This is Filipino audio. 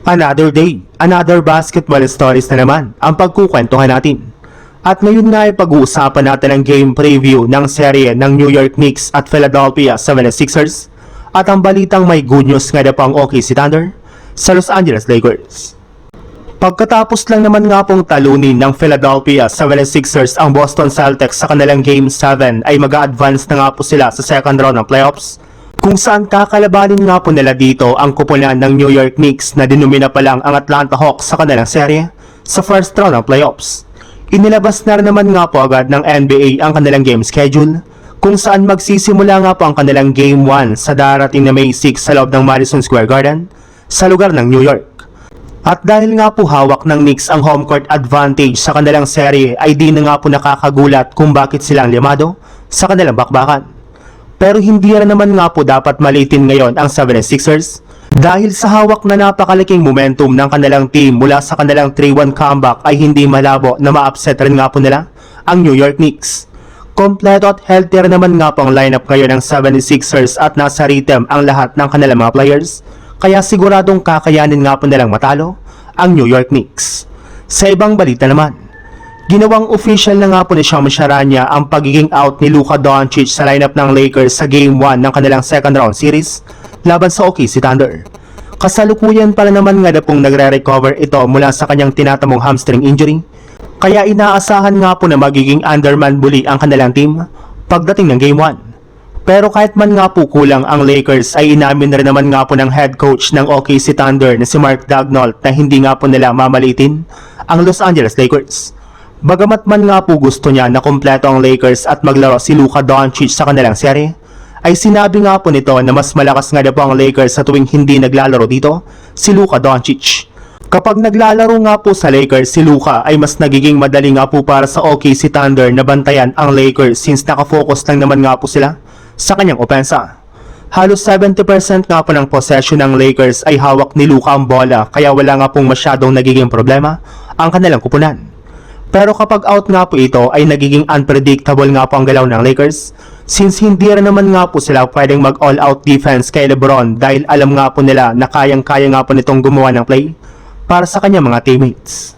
Another day, another basketball stories na naman ang pagkukwentuhan natin. At ngayon nga ay pag-uusapan natin ang game preview ng serye ng New York Knicks at Philadelphia 76ers at ang balitang may good news nga na pang OKC Thunder sa Los Angeles Lakers. Pagkatapos lang naman nga pong talunin ng Philadelphia 76ers ang Boston Celtics sa kanilang Game 7 ay mag-a-advance na nga po sila sa second round ng playoffs, kung saan kakalabanin nga po nila dito ang kupunan ng New York Knicks na dinumina pa lang ang Atlanta Hawks sa kanilang serye sa first round ng playoffs. Inilabas na rin naman nga po agad ng NBA ang kanilang game schedule, kung saan magsisimula nga po ang kanilang Game 1 sa darating na May 6 sa loob ng Madison Square Garden sa lugar ng New York. At dahil nga po hawak ng Knicks ang home court advantage sa kanilang serye ay di na nga po nakakagulat kung bakit silang limado sa kanilang bakbakan. Pero hindi rin naman nga po dapat malitin ngayon ang 76ers dahil sa hawak na napakalaking momentum ng kanilang team mula sa kanilang 3-1 comeback ay hindi malabo na ma-upset rin nga po nila ang New York Knicks. Kompleto at healthy rin naman nga po ang lineup ngayon ng 76ers at nasa rhythm ang lahat ng kanilang mga players, kaya siguradong kakayanin nga po nilang matalo ang New York Knicks. Sa ibang balita naman, ginawang official na nga po ni Shams Charania ang pagiging out ni Luka Doncic sa lineup ng Lakers sa Game 1 ng kanilang second round series laban sa OKC Thunder. Kasalukuyan pala naman nga na pong nagre-recover ito mula sa kanyang tinatamong hamstring injury, kaya inaasahan nga po na magiging underman bully ang kanilang team pagdating ng Game 1. Pero kahit man nga po kulang ang Lakers ay inamin rin naman nga po ng head coach ng OKC Thunder na si Mark Daigneault na hindi nga po nila mamalitin ang Los Angeles Lakers. Bagamat man nga po gusto niya na kompleto ang Lakers at maglaro si Luka Doncic sa kanilang serye, ay sinabi nga po nito na mas malakas nga na po ang Lakers sa tuwing hindi naglalaro dito si Luka Doncic. Kapag naglalaro nga po sa Lakers si Luka ay mas nagiging madali nga po para sa OKC Thunder na bantayan ang Lakers since nakafocus lang naman nga po sila sa kanyang opensa. Halos 70% nga po ng possession ng Lakers ay hawak ni Luka ang bola, kaya wala nga pong masyadong nagiging problema ang kanilang kupunan. Pero kapag out nga po ito ay nagiging unpredictable nga po ang galaw ng Lakers, since hindi rin naman nga po sila pwedeng mag all out defense kay LeBron dahil alam nga po nila na kayang-kaya nga po nitong gumawa ng play para sa kanyang mga teammates.